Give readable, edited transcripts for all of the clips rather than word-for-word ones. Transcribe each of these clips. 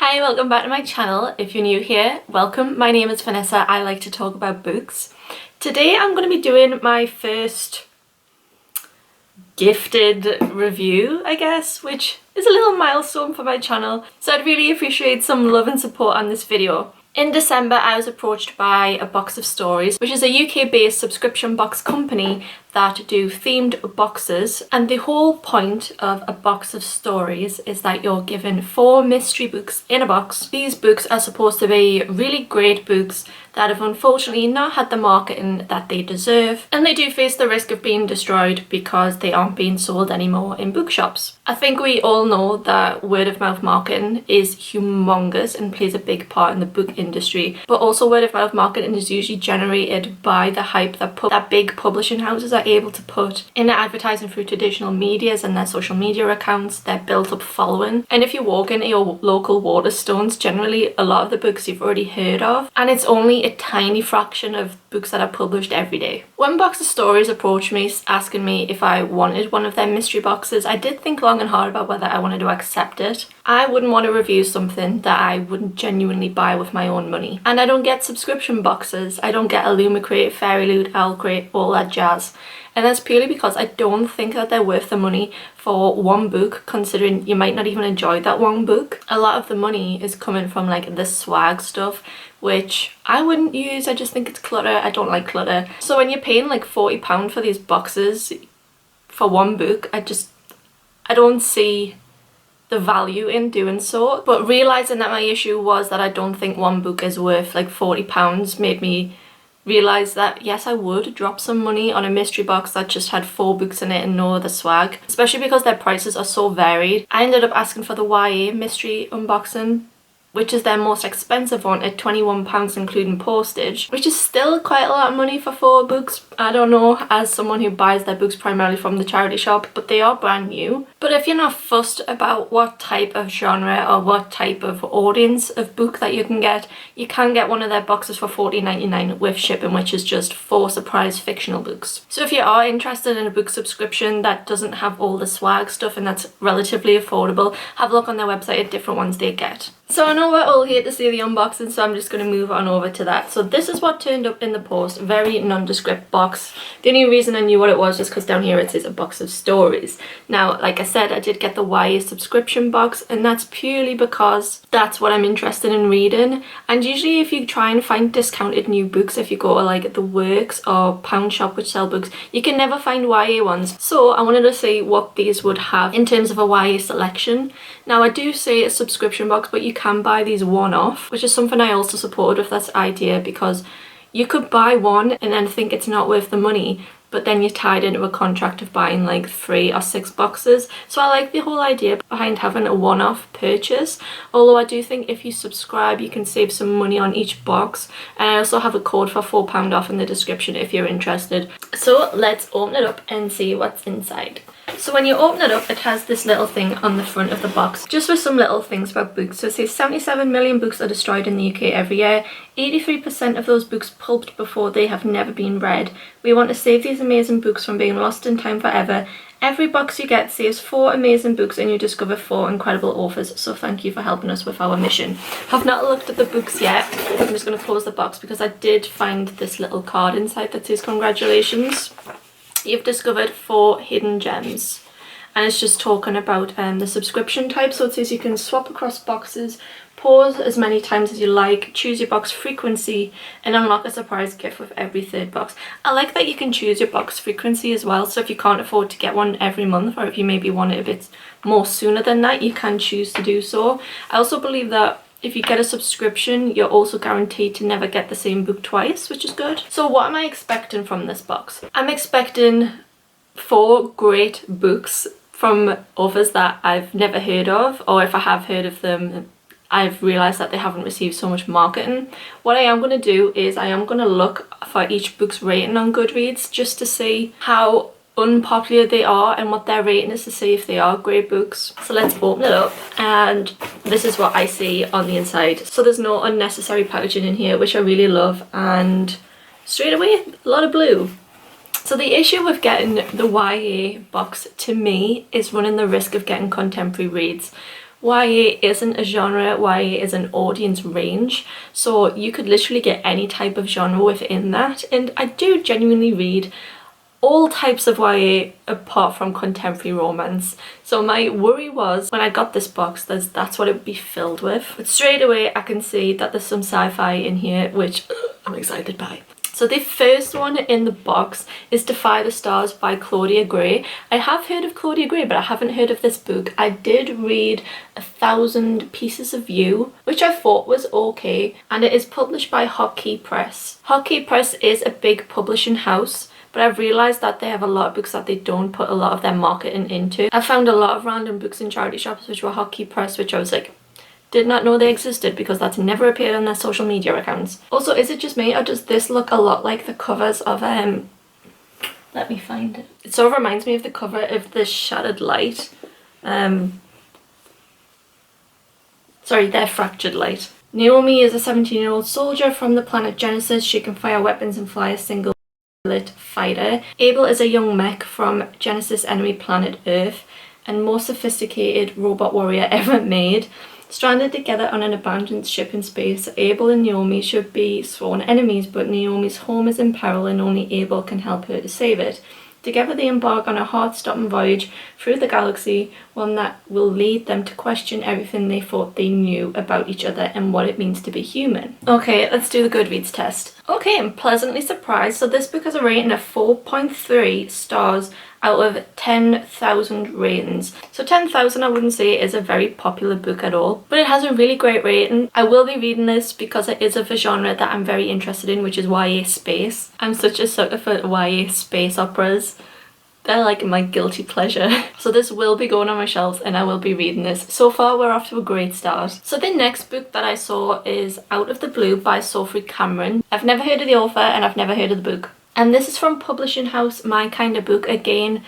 Hi, welcome back to my channel. If you're new here, welcome. My name is Vanessa. I like to talk about books. Today I'm going to be doing my first gifted review, I guess, which is a little milestone for my channel. So I'd really appreciate some love and support on this video. In December, I was approached by A Box of Stories, which is a UK-based subscription box company that do themed boxes. And the whole point of A Box of Stories is that you're given 4 mystery books in a box. These books are supposed to be really great books that have unfortunately not had the marketing that they deserve, and they do face the risk of being destroyed because they aren't being sold anymore in bookshops. I think we all know that word of mouth marketing is humongous and plays a big part in the book industry, but also word of mouth marketing is usually generated by the hype that big publishing houses are able to put in their advertising through traditional medias and their social media accounts, their built up following. And if you walk into your local Waterstones, generally a lot of the books you've already heard of, and it's only a tiny fraction of books that are published every day. When Box of Stories approached me asking me if I wanted one of their mystery boxes, I did think long and hard about whether I wanted to accept it. I wouldn't want to review something that I wouldn't genuinely buy with my own money. And I don't get subscription boxes. I don't get Illumicrate, Fairy Loot, Owlcrate, all that jazz. And that's purely because I don't think that they're worth the money for one book, considering you might not even enjoy that one book. A lot of the money is coming from like the swag stuff, which I wouldn't use. I just think it's clutter. I don't like clutter. So when you're paying like £40 for these boxes for one book, I don't see the value in doing so. But realising that my issue was that I don't think one book is worth like £40 made me realise that yes, I would drop some money on a mystery box that just had 4 books in it and no other swag, especially because their prices are so varied. I ended up asking for the YA mystery unboxing, which is their most expensive one, at £21 including postage, which is still quite a lot of money for 4 books. I don't know, as someone who buys their books primarily from the charity shop, but they are brand new. But if you're not fussed about what type of genre or what type of audience of book that you can get one of their boxes for $14.99 with shipping, which is just 4 surprise fictional books. So if you are interested in a book subscription that doesn't have all the swag stuff and that's relatively affordable, have a look on their website at different ones they get. So I know we're all here to see the unboxing, so I'm just going to move on over to that. So this is what turned up in the post, very nondescript box. The only reason I knew what it was because down here it says A Box of Stories. Now, like I said, I did get the YA subscription box, and that's purely because that's what I'm interested in reading. And usually if you try and find discounted new books, if you go to like the Works or Pound Shop which sell books, you can never find YA ones. So I wanted to see what these would have in terms of a YA selection. Now I do say a subscription box, but you can buy these one-off, which is something I also supported with that idea, because you could buy one and then think it's not worth the money, but then you're tied into a contract of buying like 3 or 6 boxes. So I like the whole idea behind having a one-off purchase, although I do think if you subscribe you can save some money on each box. And I also have a code for £4 off in the description if you're interested. So let's open it up and see what's inside. So when you open it up, it has this little thing on the front of the box, just with some little things about books. So it says 77 million books are destroyed in the UK every year. 83% of those books pulped before they have never been read. We want to save these amazing books from being lost in time forever. Every box you get saves 4 amazing books and you discover 4 incredible authors. So thank you for helping us with our mission. I've not looked at the books yet. I'm just going to close the box because I did find this little card inside that says congratulations. You've discovered 4 hidden gems, and it's just talking about the subscription type. So it says you can swap across boxes, pause as many times as you like, choose your box frequency, and unlock a surprise gift with every 3rd box. I like that you can choose your box frequency as well, so if you can't afford to get one every month, or if you maybe want it a bit more sooner than that, you can choose to do so. I also believe that if you get a subscription, you're also guaranteed to never get the same book twice, which is good. So what am I expecting from this box? I'm expecting 4 great books from authors that I've never heard of, or if I have heard of them, I've realised that they haven't received so much marketing. What I am going to do is I am going to look for each book's rating on Goodreads just to see how unpopular they are and what their rating is, to see if they are great books. So let's open it up, and this is what I see on the inside. So there's no unnecessary packaging in here, which I really love, and straight away a lot of blue. So the issue with getting the YA box to me is running the risk of getting contemporary reads, YA isn't a genre, YA is an audience range, so you could literally get any type of genre within that, and I do genuinely read all types of YA apart from contemporary romance. So my worry was when I got this box that's what it would be filled with. But straight away I can see that there's some sci-fi in here, which I'm excited by. So the first one in the box is Defy the Stars by Claudia Gray. I have heard of Claudia Gray, but I haven't heard of this book. I did read 1,000 Pieces of You, which I thought was okay, and it is published by Hotkey Press. Hotkey Press is a big publishing house, but I've realised that they have a lot of books that they don't put a lot of their marketing into. I found a lot of random books in charity shops which were Hotkey Press, which I was like, did not know they existed because that's never appeared on their social media accounts. Also, is it just me or does this look a lot like the covers of let me find it. It sort of reminds me of the cover of The Shattered Light. Sorry, Their Fractured Light. Naomi is a 17-year-old soldier from the planet Genesis. She can fire weapons and fly a single fighter. Abel is a young mech from Genesis enemy planet Earth and most sophisticated robot warrior ever made. Stranded together on an abandoned ship in space, Abel and Naomi should be sworn enemies, but Naomi's home is in peril and only Abel can help her to save it. Together they embark on a heart-stopping voyage through the galaxy, one that will lead them to question everything they thought they knew about each other and what it means to be human. Okay, let's do the Goodreads test. Okay, I'm pleasantly surprised. So this book has a rating of 4.3 stars out of 10,000 ratings. So 10,000 I wouldn't say is a very popular book at all, but it has a really great rating. I will be reading this because it is of a genre that I'm very interested in, which is YA space. I'm such a sucker for YA space operas. They're like my guilty pleasure. So this will be going on my shelves and I will be reading this. So far we're off to a great start. So the next book that I saw is Out of the Blue by Sophie Cameron. I've never heard of the author and I've never heard of the book. And this is from publishing house My Kind of Book, again,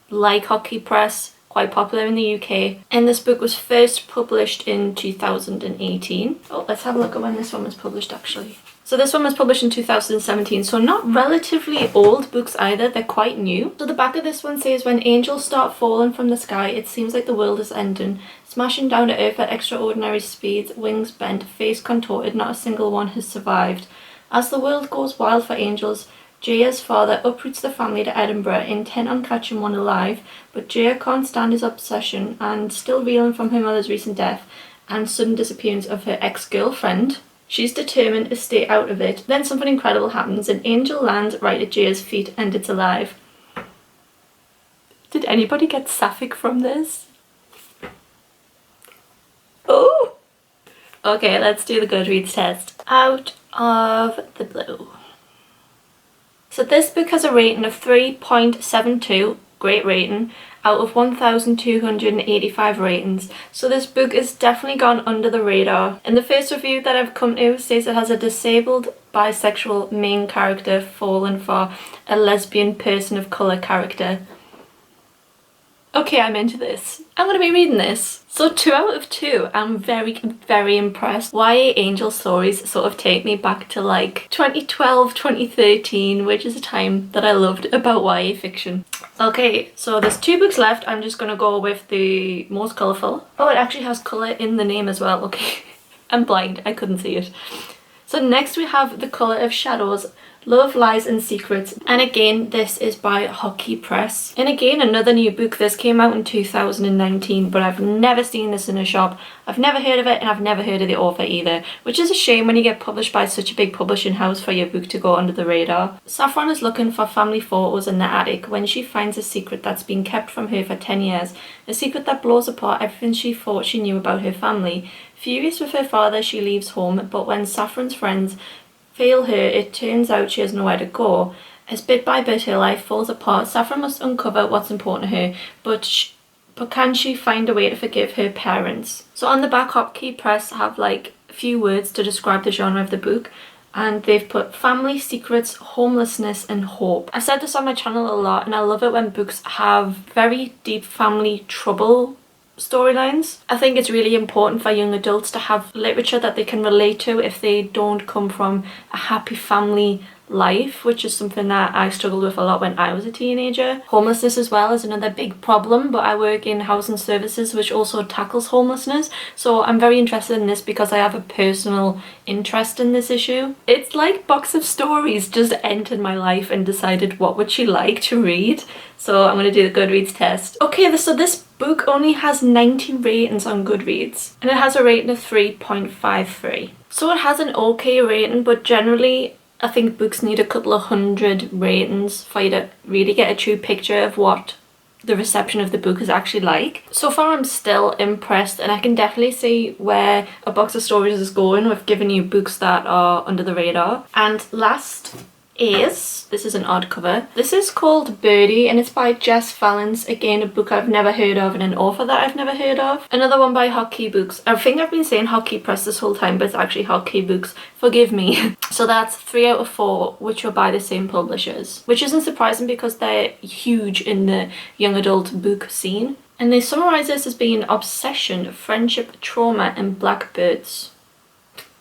like Hotkey Press, quite popular in the UK. And this book was first published in 2018. Oh, let's have a look at when this one was published actually. So this one was published in 2017, so not relatively old books either, they're quite new. So the back of this one says, when angels start falling from the sky, it seems like the world is ending. Smashing down to earth at extraordinary speeds, wings bent, face contorted, not a single one has survived. As the world goes wild for angels, Jaya's father uproots the family to Edinburgh, intent on catching one alive, but Jaya can't stand his obsession and, still reeling from her mother's recent death and sudden disappearance of her ex-girlfriend, she's determined to stay out of it. Then something incredible happens. An angel lands right at Jaya's feet and it's alive. Did anybody get sapphic from this? Oh! Okay, let's do the Goodreads test. Out of the Blue. So this book has a rating of 3.72, great rating, out of 1,285 ratings. So this book has definitely gone under the radar. And the first review that I've come to says it has a disabled bisexual main character falling for a lesbian person of colour character. Okay, I'm into this. I'm going to be reading this. So 2 out of 2. I'm very, very impressed. YA angel stories sort of take me back to like 2012, 2013, which is a time that I loved about YA fiction. Okay, so there's 2 books left. I'm just going to go with the most colourful. Oh, it actually has colour in the name as well. Okay, I'm blind. I couldn't see it. So next we have The Colour of Shadows, Love, Lies and Secrets, and again this is by Hotkey Press. And again another new book. This came out in 2019, but I've never seen this in a shop. I've never heard of it and I've never heard of the author either, which is a shame when you get published by such a big publishing house for your book to go under the radar. Saffron is looking for family photos in the attic when she finds a secret that's been kept from her for 10 years, a secret that blows apart everything she thought she knew about her family. Furious with her father, she leaves home, but when Saffron's friends fail her, it turns out she has nowhere to go. As bit by bit her life falls apart, Saffron must uncover what's important to her, but can she find a way to forgive her parents? So on the back, Hotkey Press have like a few words to describe the genre of the book, and they've put family, secrets, homelessness and hope. I've said this on my channel a lot and I love it when books have very deep family trouble storylines. I think it's really important for young adults to have literature that they can relate to if they don't come from a happy family life, which is something that I struggled with a lot when I was a teenager. Homelessness as well is another big problem, but I work in housing services which also tackles homelessness, so I'm very interested in this because I have a personal interest in this issue. It's like Box of Stories just entered my life and decided what would she like to read, so I'm going to do the Goodreads test. Okay, so this book only has 90 ratings on Goodreads and it has a rating of 3.53. So it has an okay rating, but generally I think books need a couple of hundred ratings for you to really get a true picture of what the reception of the book is actually like. So far I'm still impressed, and I can definitely see where A Box of Stories is going with giving you books that are under the radar. And last is, this is an odd cover. This is called Birdie and it's by Jess Valence. Again, a book I've never heard of and an author that I've never heard of. Another one by Hotkey Books. I think I've been saying Hotkey Press this whole time, but it's actually Hotkey Books. Forgive me. So that's 3 out of 4, which are by the same publishers, which isn't surprising because they're huge in the young adult book scene. And they summarise this as being obsession, friendship, trauma, and blackbirds.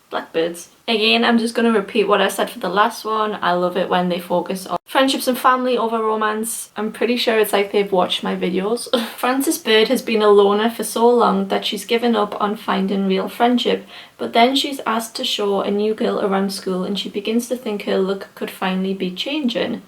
Blackbirds. Again, I'm just going to repeat what I said for the last one. I love it when they focus on friendships and family over romance. I'm pretty sure it's like they've watched my videos. Frances Bird has been a loner for so long that she's given up on finding real friendship, but then she's asked to show a new girl around school and she begins to think her look could finally be changing.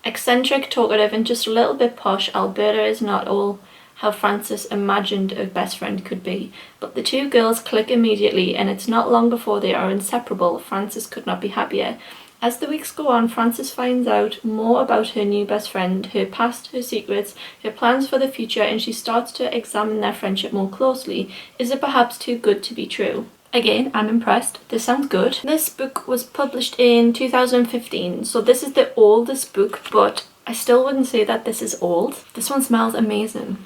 Eccentric, talkative, and just a little bit posh, Alberta is not all how Frances imagined a best friend could be. But the two girls click immediately and it's not long before they are inseparable. Frances could not be happier. As the weeks go on, Frances finds out more about her new best friend, her past, her secrets, her plans for the future, and she starts to examine their friendship more closely. Is it perhaps too good to be true? Again, I'm impressed. This sounds good. This book was published in 2015, so this is the oldest book, but I still wouldn't say that this is old. This one smells amazing.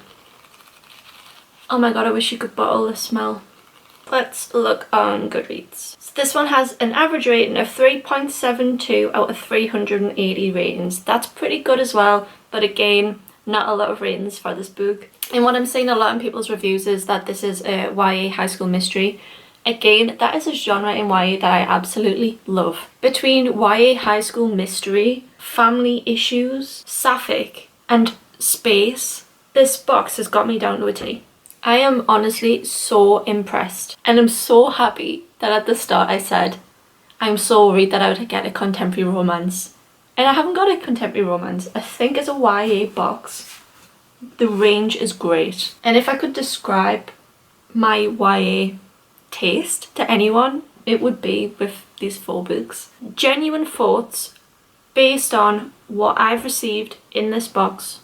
Oh my god, I wish you could bottle this smell. Let's look on Goodreads. So this one has an average rating of 3.72 out of 380 ratings. That's pretty good as well, but again, not a lot of ratings for this book. And what I'm seeing a lot in people's reviews is that this is a YA high school mystery. Again, that is a genre in YA that I absolutely love. Between YA high school mystery, family issues, sapphic, and space, this box has got me down to a T. I am honestly so impressed, and I'm so happy that at the start I said I'm so worried that I would get a contemporary romance, and I haven't got a contemporary romance. I think as a YA box the range is great, and if I could describe my YA taste to anyone, it would be with these 4 books. Genuine thoughts based on what I've received in this box.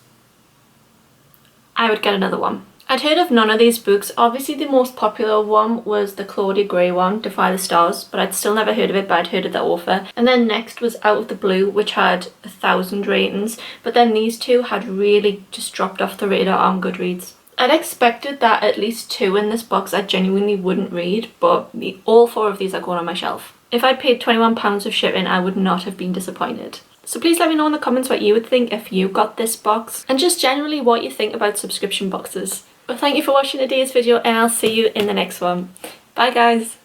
I would get another one. I'd heard of none of these books. Obviously the most popular one was the Claudia Gray one, Defy the Stars, but I'd still never heard of it, but I'd heard of the author. And then next was Out of the Blue, which had 1,000 ratings, but then these two had really just dropped off the radar on Goodreads. I'd expected that at least 2 in this box I genuinely wouldn't read, but all 4 of these are going on my shelf. If I'd paid £21 of shipping, I would not have been disappointed. So please let me know in the comments what you would think if you got this box, and just generally what you think about subscription boxes. Well, thank you for watching today's video, and I'll see you in the next one. Bye guys!